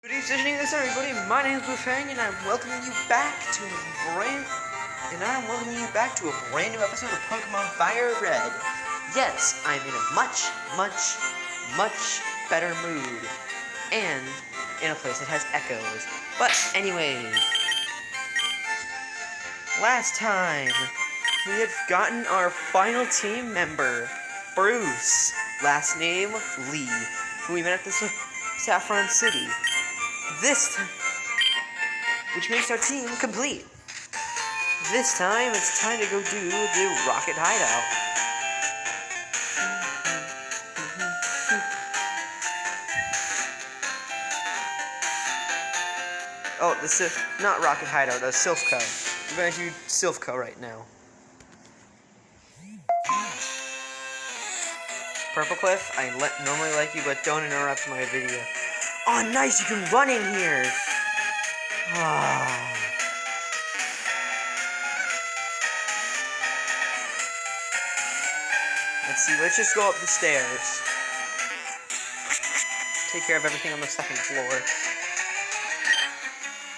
Good evening, everybody. My name is Wolfang, and I'm welcoming you back to a brand new episode of Pokemon Fire Red. Yes, I'm in a much better mood, and in a place that has echoes. But anyways, last time we had gotten our final team member, Bruce, last name Lee, who we met at the Saffron City. Which makes our team complete. This time, it's time to go do the Rocket Hideout. Oh, not Rocket Hideout, Silphco. We're going to do Silphco right now. Purple Cliff, I normally like you, but don't interrupt my video. Oh, nice, you can run in here! Ah. Let's just go up the stairs. Take care of everything on the second floor.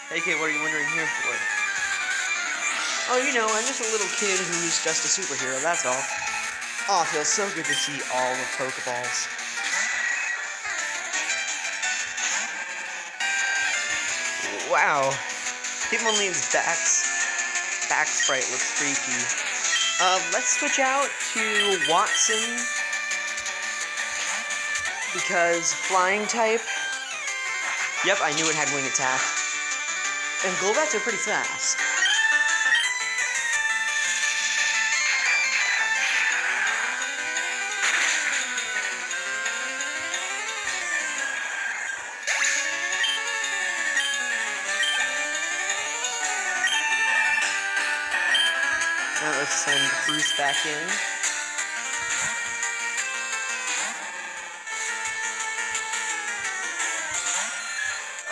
Hey kid, what are you wondering here for? Oh, I'm just a little kid who's just a superhero, that's all. Oh, it feels so good to see all the Pokeballs. Wow. Hitmonlee's back sprite looks freaky. Let's switch out to Watson, because flying type. Yep, I knew it had wing attack. And Golbats are pretty fast. Now let's send Bruce back in.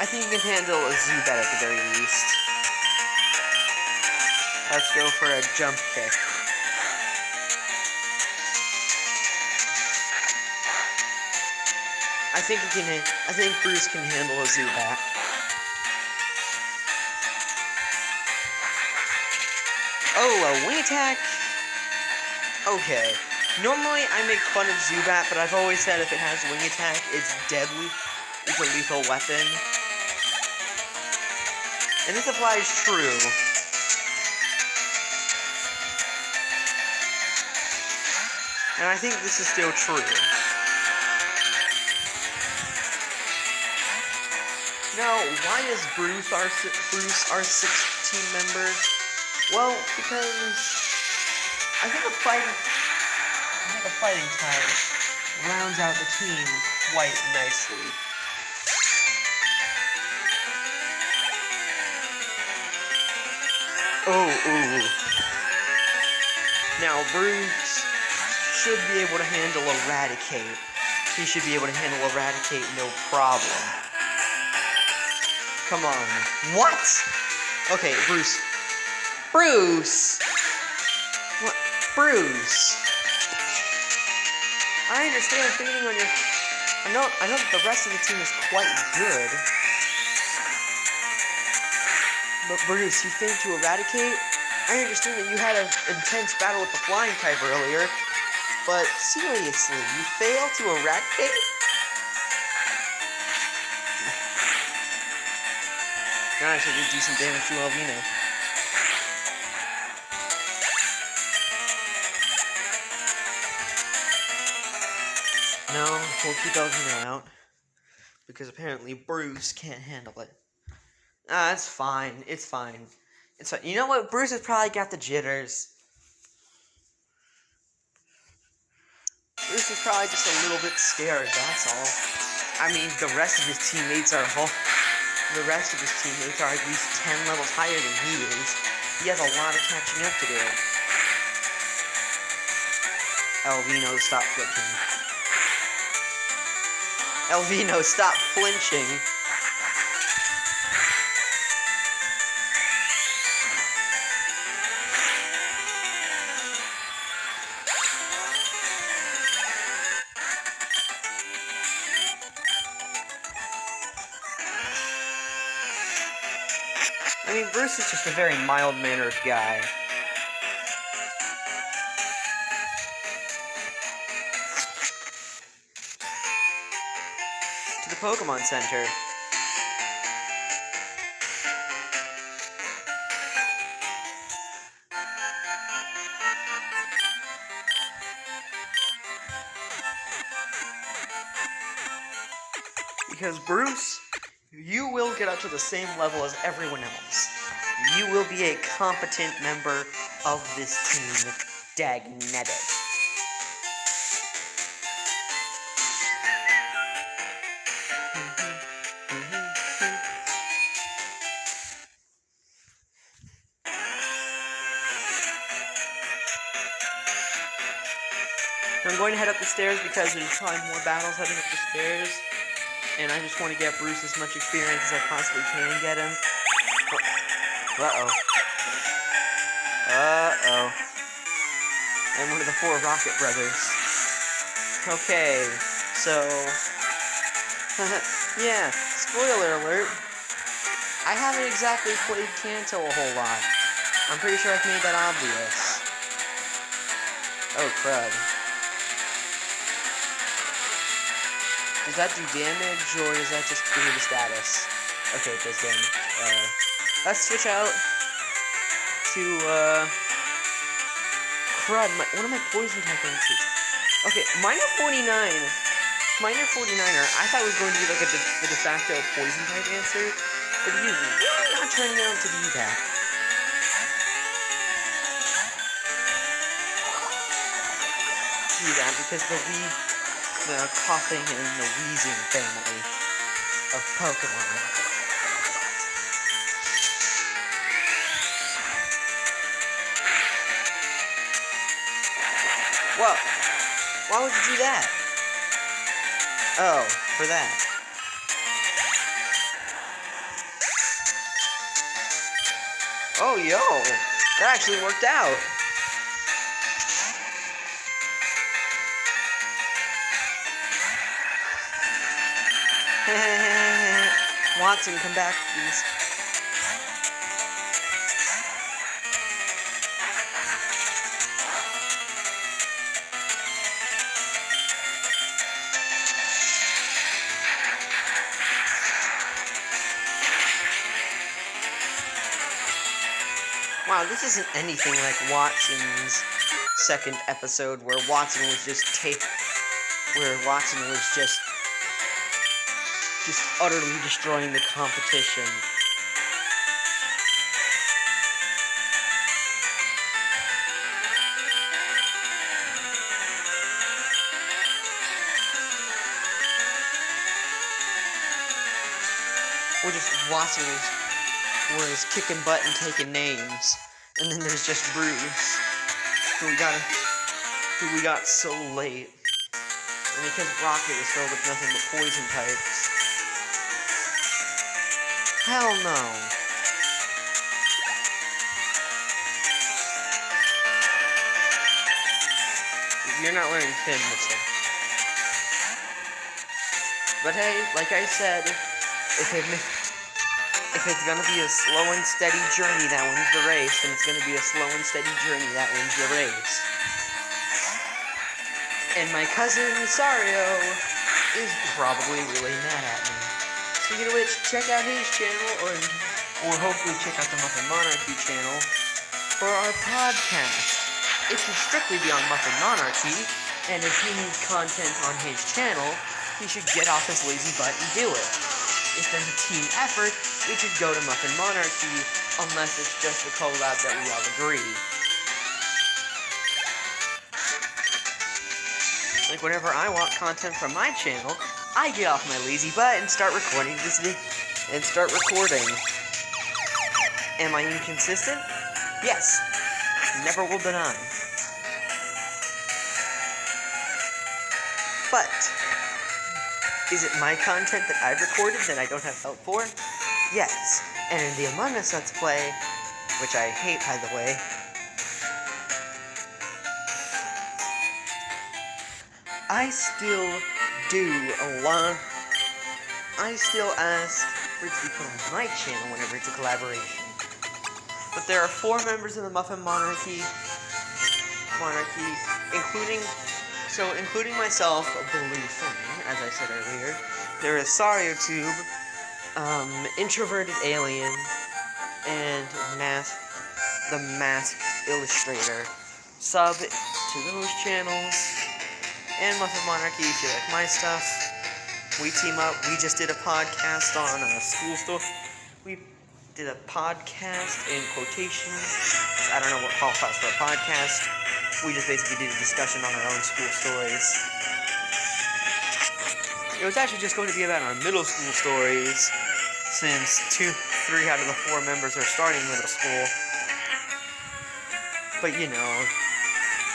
I think you can handle a Zubat at the very least. Let's go for a jump kick. I think Bruce can handle a Zubat. Oh, a wing attack? Okay. Normally I make fun of Zubat, but I've always said if it has wing attack, it's deadly. It's a lethal weapon. And this applies true. And I think this is still true. Now, why is Bruce our 6th team member? Well, because I think a fighting type rounds out the team quite nicely. Ooh. Now, Bruce should be able to handle Eradicate. He should be able to handle Eradicate no problem. Come on. What? Okay, Bruce. What? Bruce! I understand fading on your... I know that the rest of the team is quite good. But Bruce, you failed to Eradicate? I understand that you had an intense battle with the flying type earlier. But seriously, you failed to Eradicate? Nice, I did decent damage to Elvino. No, we'll keep Elvino out. Because apparently Bruce can't handle it. It's fine. It's fine. You know what? Bruce has probably got the jitters. Bruce is probably just a little bit scared, that's all. I mean, the rest of his teammates are at least 10 levels higher than he is. He has a lot of catching up to do. Elvino, stop flinching. Elvino, stop flinching. I mean, Bruce is just a very mild-mannered guy. To the Pokemon Center. Because Bruce, you will get up to the same level as everyone else. You will be a competent member of this team, Dagnetic. I'm going to head up the stairs because there's probably more battles heading up the stairs. And I just want to get Bruce as much experience as I possibly can get him. Uh-oh. Uh-oh. I'm one of the 4 Rocket Brothers. Okay, so... yeah, spoiler alert. I haven't exactly played Kanto a whole lot. I'm pretty sure I've made that obvious. Oh, crud. Does that do damage, or does that just give me the status? Okay, it does damage. Let's switch out to, crud, one of my poison type answers. Okay, Minor 49er, I thought it was going to be like the de facto poison type answer, but he's really not turning out to be that. Because the coughing and the wheezing family of Pokemon. Whoa! Why would you do that? Oh, for that. Oh, yo! That actually worked out! Watson, come back, please. Wow, this isn't anything like Watson's second episode where Watson was just utterly destroying the competition. Or just Watson was kicking butt and taking names. And then there's just Bruce, who we got so late. And because Rocket was filled with nothing but poison types. Hell no. You're not learning Pin Whistle. But hey, like I said, if it's gonna be a slow and steady journey that wins the race, then it's gonna be a slow and steady journey that wins the race. And my cousin Sario is probably really mad at me. Speaking of which, check out his channel, or hopefully check out the Muffin Monarchy channel for our podcast. It should strictly be on Muffin Monarchy, and if he needs content on his channel, he should get off his lazy butt and do it. If there's a team effort, it should go to Muffin Monarchy, unless it's just a collab that we all agree. Like, whenever I want content from my channel, I get off my lazy butt and start recording Am I inconsistent? Yes. Never will deny. But is it my content that I've recorded that I don't have help for? Yes. And in the Among Us Let's Play, which I hate, by the way, I still ask for it to be put on my channel whenever it's a collaboration. but there are 4 members in the Muffin Monarchy, including myself, believe me, as I said earlier. There is SarioTube, Introverted Alien, and the Masked Illustrator. Sub to those channels, and Muffin Monarchy if you like my stuff. We team up. We just did a podcast on a school story. We did a podcast in quotations. I don't know what qualifies for a podcast. We just basically did a discussion on our own school stories. It was actually just going to be about our middle school stories, since 3 out of the 4 members are starting middle school. But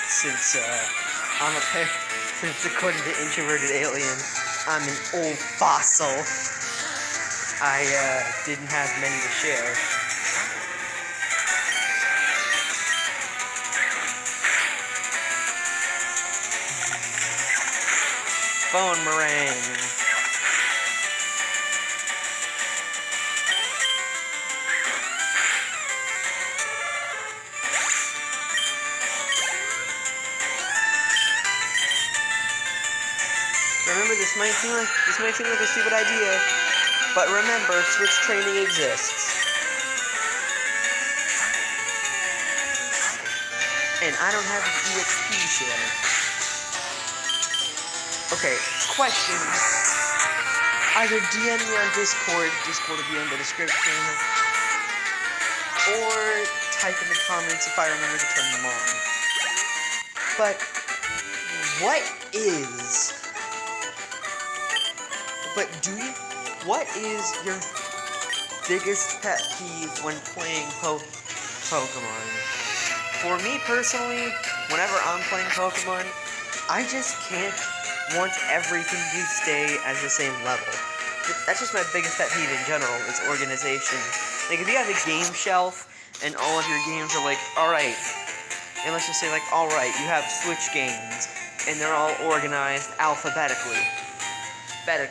since since according to Introverted Alien, I'm an old fossil, I didn't have many to share. Phone meringue. Remember, this might seem like a stupid idea, but remember, Switch training exists. And I don't have an EXP share. Okay, question. Either DM me on Discord will be in the description, or type in the comments if I remember to turn them on. But, what is your biggest pet peeve when playing Pokemon? For me personally, whenever I'm playing Pokemon, I just can't want everything to stay at the same level. That's just my biggest pet peeve in general, is organization. Like, if you have a game shelf, and all of your games are like, alright, and let's just say like, alright, you have Switch games, and they're all organized alphabetically. And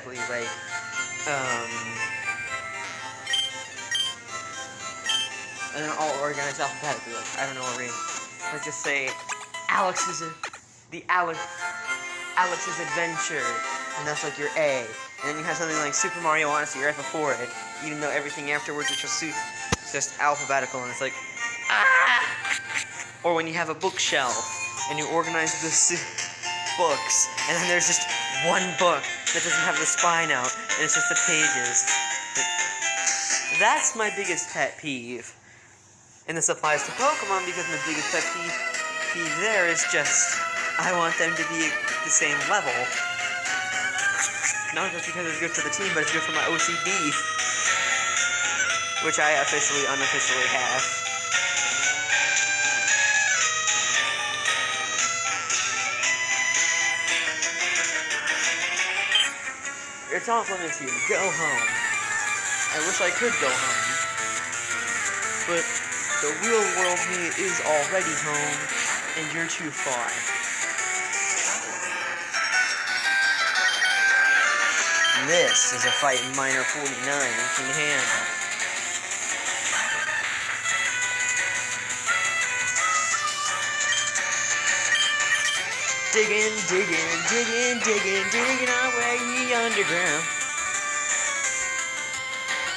they're all organized alphabetically. Like, I don't know what we're let's just say Alex's Adventure, and that's like your A. And then you have something like Super Mario Odyssey, you're at before it, even though everything afterwards is just alphabetical, and it's like, ah! Or when you have a bookshelf, and you organize the books, and then there's just one book that doesn't have the spine out, and it's just the pages. That's my biggest pet peeve. And this applies to Pokemon, because my biggest pet peeve there is just, I want them to be the same level. Not just because it's good for the team, but it's good for my OCD. Which I unofficially have. It's off limits here. Go home. I wish I could go home. But the real world me is already home, and you're too far. This is a fight Miner 49 can handle. Digging our way underground.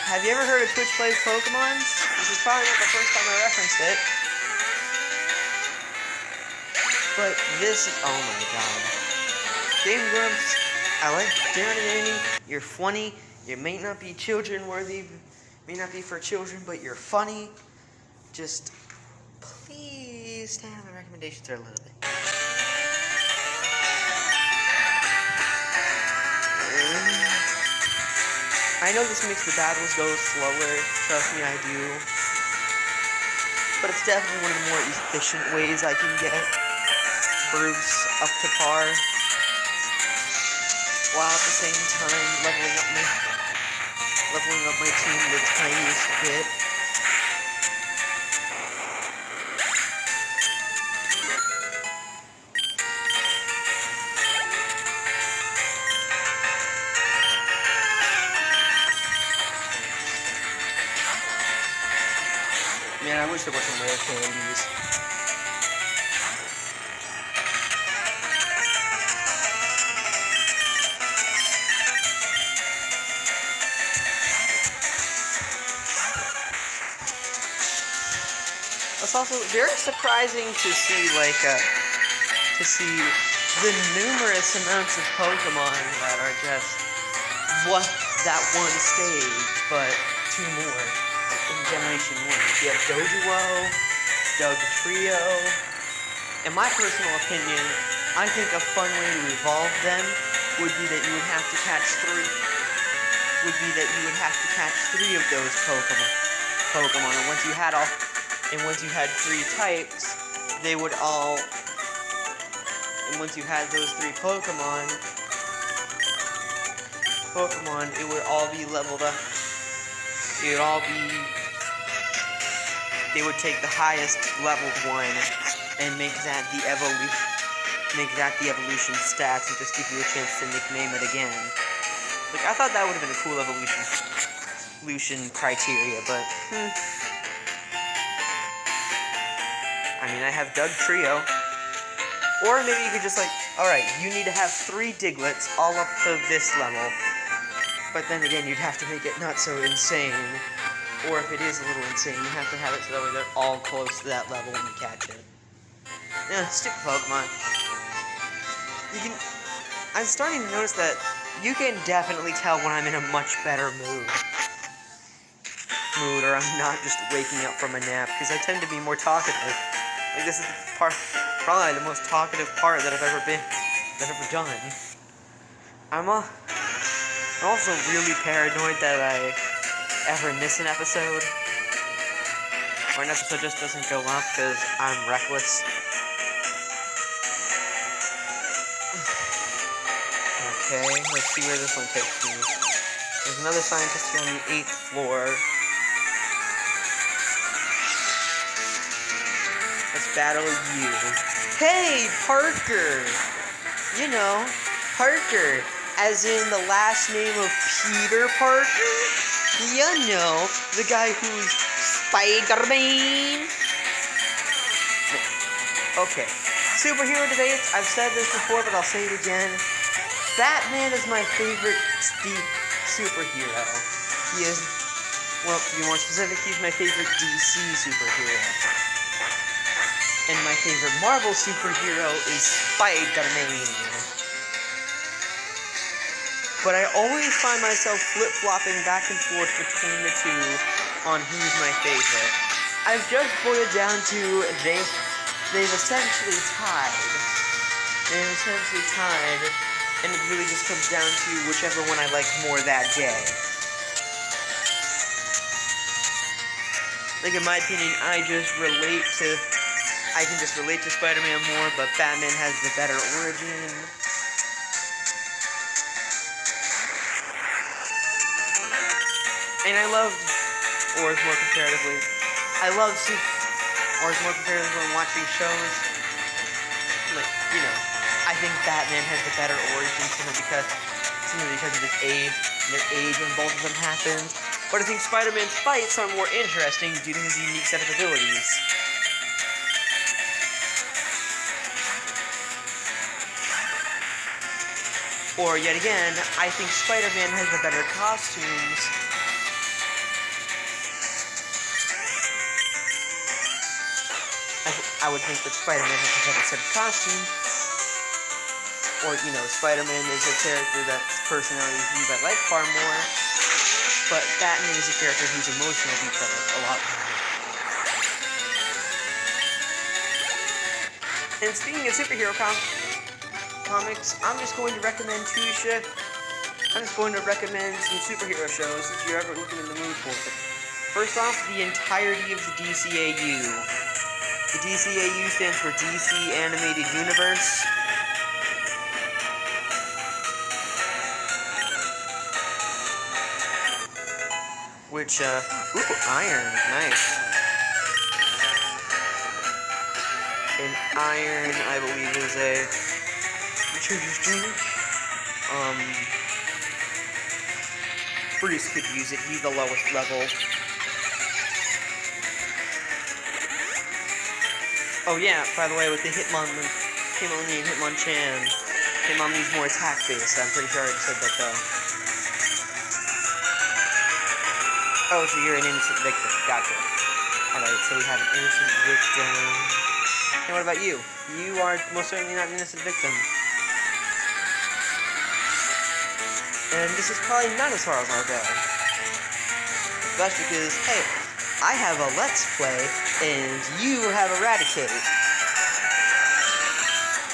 Have you ever heard of Twitch Plays Pokemon? This is probably not the first time I referenced it. But this is, oh my god. Game Grumps, I like Darren. You're funny. You may not be may not be for children, but you're funny. Just please stand on the recommendations there a little bit. I know this makes the battles go slower, trust me, I do. But it's definitely one of the more efficient ways I can get Bruce up to par, while at the same time leveling up my team the tiniest bit. Man, I wish there were some rare candies. It's also very surprising to see, like, the numerous amounts of Pokemon that are just that one stage, but two more in Generation 1. You have Doduo, Dugtrio. In my personal opinion, I think a fun way to evolve them would be that you would have to catch three of those Pokemon. And once you had three types, they would all. And once you had those three Pokemon, it would all be leveled up. They would take the highest leveled one and make that the evolution stats and just give you a chance to nickname it again. Like, I thought that would have been a cool evolution criteria, but I mean, I have Dugtrio. Or maybe you could just like, alright, you need to have 3 Digletts all up to this level. But then again, you'd have to make it not so insane. Or if it is a little insane, you have to have it so that way they're all close to that level when you catch it. Yeah, stupid Pokemon. I'm starting to notice that you can definitely tell when I'm in a much better mood, or I'm not just waking up from a nap, because I tend to be more talkative. Like, this is probably the most talkative part that I've ever done. I'm also really paranoid that I ever miss an episode, or an episode just doesn't go up because I'm reckless. Okay, let's see where this one takes me. There's another scientist here on the 8th floor. Let's battle you. Hey, Parker! You know, Parker, as in the last name of Peter Parker? You know, the guy who's Spider-Man. Okay, superhero debates. I've said this before, but I'll say it again. Batman is my favorite superhero. He is, well, to be more specific, he's my favorite DC superhero. And my favorite Marvel superhero is Spider-Man. But I always find myself flip-flopping back and forth between the two on who's my favorite. I've just boiled it down to they've essentially tied. And it really just comes down to whichever one I like more that day. Like, in my opinion, I can just relate to Spider-Man more, but Batman has the better origin. And I loved Ors more comparatively. Ors more comparatively when watching shows. Like, you know, I think Batman has the better origin simply because of his age, their age when both of them happened. But I think Spider-Man's fights are more interesting due to his unique set of abilities. Or, yet again, I think Spider-Man has the better costumes. I would think that Spider-Man has a better set of costumes. Or, you know, Spider-Man is a character that's personality views I like far more. But Batman is a character whose emotional beats I like a lot more. And speaking of superhero comics, I'm just going to recommend I'm just going to recommend some superhero shows if you're ever looking in the mood for it. First off, the entirety of the DCAU. The DCAU stands for DC Animated Universe. Which, Iron, nice. And Iron, I believe, is a Trigger's drink. Bruce could use it, he's the lowest level. Oh yeah, by the way, with the Hitmonlee and Hitmonchan, Hitmonlee's more attack-based. I'm pretty sure I already said that though. Oh, so you're an innocent victim. Gotcha. Alright, so we have an innocent victim. And what about you? You are most certainly not an innocent victim. And this is probably not as far as I'll go. That's because, hey, I have a Let's Play, and you have Eradicate.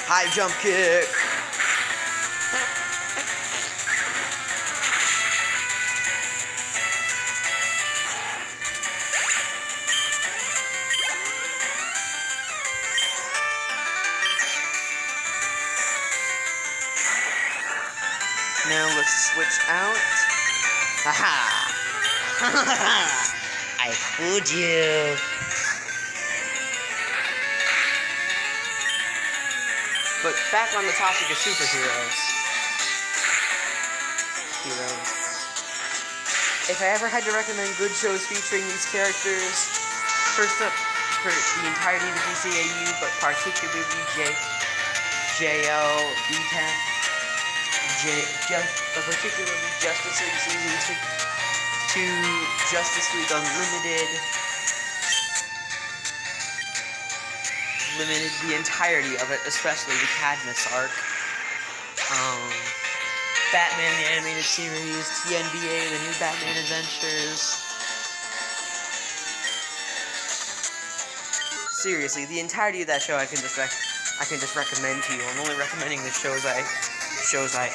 High jump kick! Now let's switch out. Haha! I fooled you! But back on the topic of superheroes. If I ever had to recommend good shows featuring these characters, first up, for the entirety of the DCAU, but particularly particularly Justice League Season 2, Justice League Unlimited, limited the entirety of it, especially the Cadmus arc. Batman the Animated Series, TNBA, the New Batman Adventures. Seriously, the entirety of that show I can just recommend to you. I'm only recommending the shows I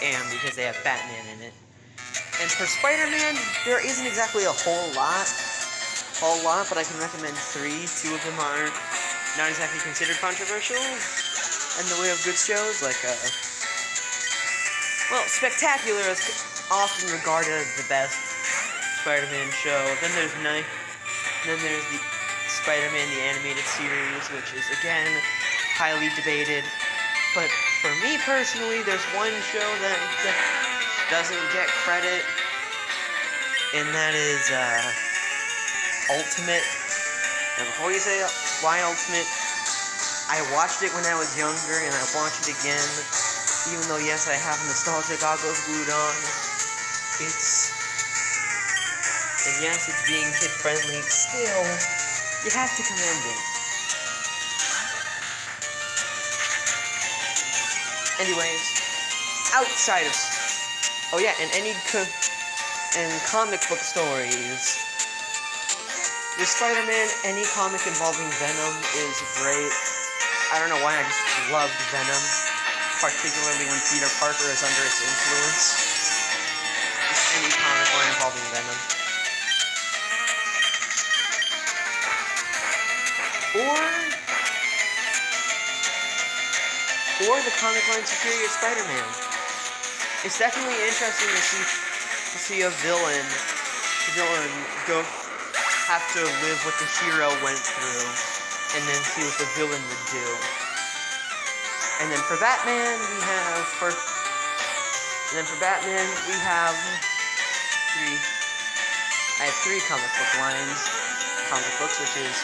am because they have Batman in it. And for Spider-Man, there isn't exactly a whole lot, but I can recommend 3. 2 of them are not exactly considered controversial in the way of good shows, like, well, Spectacular is often regarded as the best Spider-Man show. Then there's the Spider-Man the Animated Series, which is, again, highly debated. But for me personally, there's one show that doesn't get credit, and that is Ultimate. And before you say why Ultimate, I watched it when I was younger, and I watched it again, even though, yes, I have nostalgia goggles glued on. And yes, it's being kid-friendly, still, you have to commend it. Anyways, outside of... Oh yeah, and comic book stories. With Spider-Man, any comic involving Venom is great. I don't know why, I just loved Venom. Particularly when Peter Parker is under its influence. Just any comic line involving Venom. Or the comic line Superior Spider-Man. It's definitely interesting to see a villain have to live what the hero went through, and then see what the villain would do. And then for Batman, we have three comic books, which is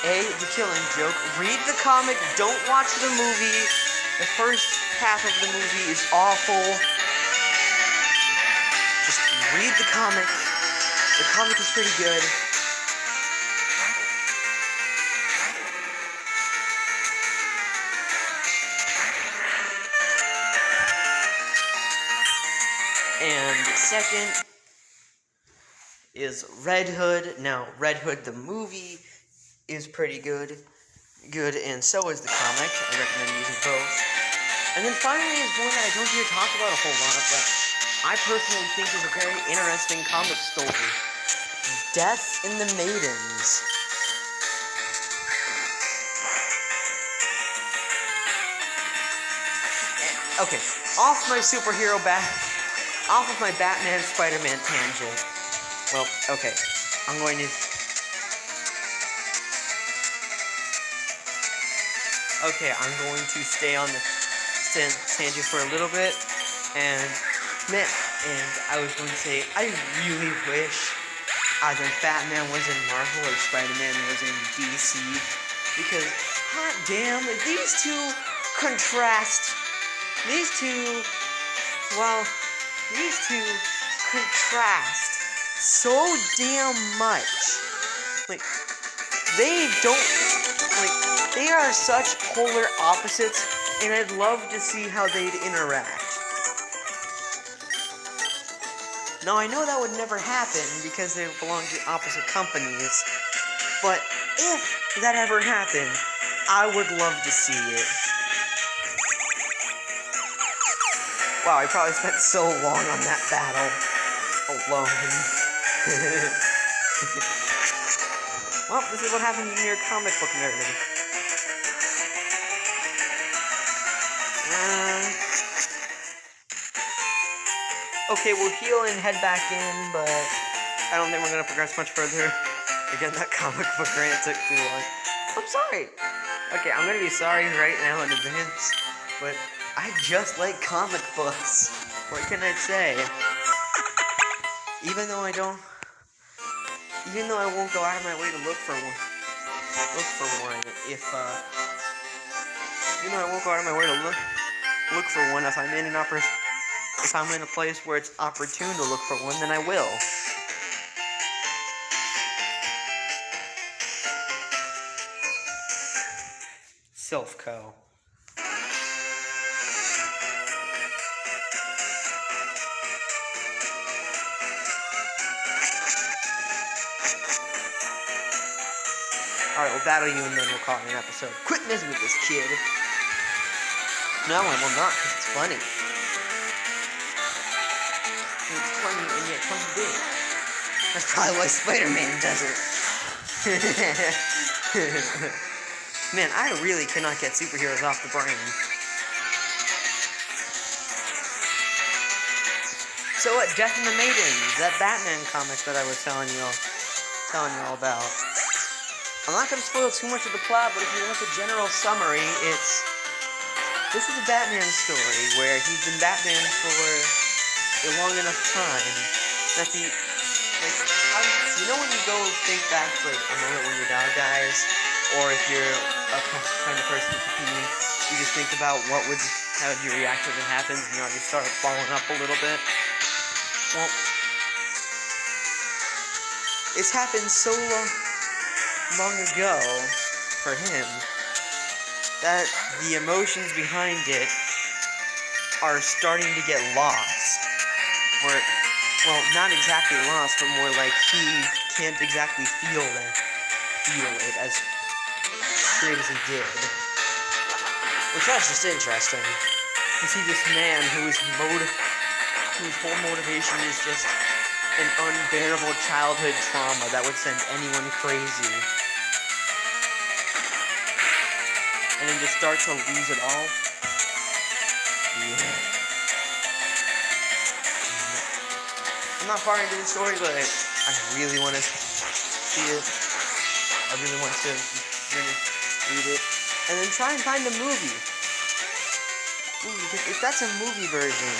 A, The Killing Joke. Read the comic, don't watch the movie. The first half of the movie is awful. Just read the comic. The comic is pretty good. And second is Red Hood. Now, Red Hood the movie is pretty good, and so is the comic. I recommend using both. And then finally is one that I don't hear talked about a whole lot, but I personally think is a very interesting comic story. Death in the Maidens. Okay, off of my Batman Spider-Man tangent. Well, okay, I'm going to stay on the tangent for a little bit, and I was going to say, I really wish either Batman was in Marvel or Spider-Man was in DC, because hot damn, these two contrast. These two, well, these two contrast so damn much. Like, they don't, like, they are such polar opposites, and I'd love to see how they'd interact. Now, I know that would never happen because they belong to opposite companies, but if that ever happened, I would love to see it. Wow, I probably spent so long on that battle alone. Well, this is what happens when you're a comic book nerd. Okay, we'll heal and head back in, but I don't think we're going to progress much further. Again, that comic book rant took too long. I'm sorry. Okay, I'm going to be sorry right now in advance, but I just like comic books. What can I say? Even though I won't go out of my way to look for one, even though I won't go out of my way to look for one, if I'm in a place where it's opportune to look for one, then I will. Silphco. Alright, we'll battle you and then we'll call it an episode. Quit messing with this kid. No, I will not, because it's funny. It's funny and yet funny big. That's probably why Spider-Man does it. Man, I really cannot get superheroes off the brain. So what, Death and the Maidens, that Batman comic that I was telling you all about. I'm not going to spoil too much of the plot, but if you want the general summary, this is a Batman story where he's been Batman for a long enough time that you know when you go think back to like a moment when your dog dies, or if you're a kind of person you just think about how would you react if it happens, and you already start falling up a little bit. Well, it's happened so long ago for him that the emotions behind it are starting to get lost. Well, not exactly lost, but more like he can't exactly feel it as great as he did. Which that's just interesting. You see this man whose whole motivation is just an unbearable childhood trauma that would send anyone crazy. And then just start to lose it all. Yeah. I'm not far into the story, but I really want to see it. I really want to read it. And then try and find a movie. Ooh, because if that's a movie version,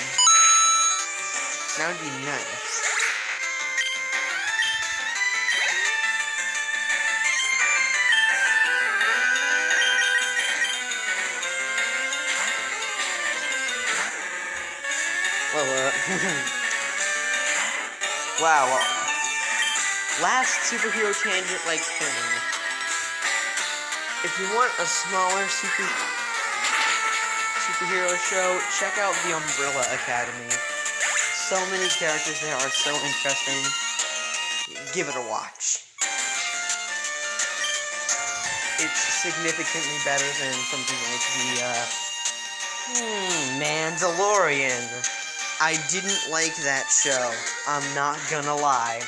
that would be nice. Well, wow. Last superhero tangent-like thing. If you want a smaller superhero show, check out The Umbrella Academy. So many characters there are so interesting. Give it a watch. It's significantly better than something like the Mandalorian. I didn't like that show. I'm not gonna lie.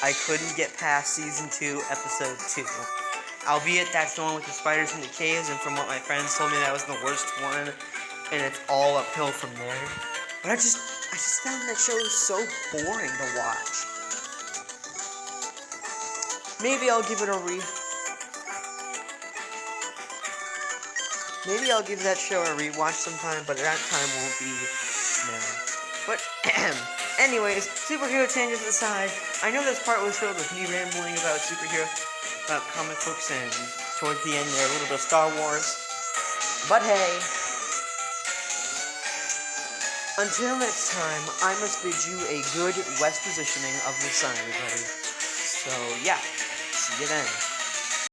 I couldn't get past Season 2, Episode 2. Albeit that's the one with the spiders in the caves, and from what my friends told me, that was the worst one, and it's all uphill from there. But I just found that show so boring to watch. Maybe I'll give it a Maybe I'll give that show a rewatch sometime, but that time won't be now. But, Anyways, superhero tangents aside, I know this part was filled with me rambling about about comic books, and towards the end there, a little bit of Star Wars. But hey, until next time, I must bid you a good west positioning of the sun, everybody. So, yeah, see you then.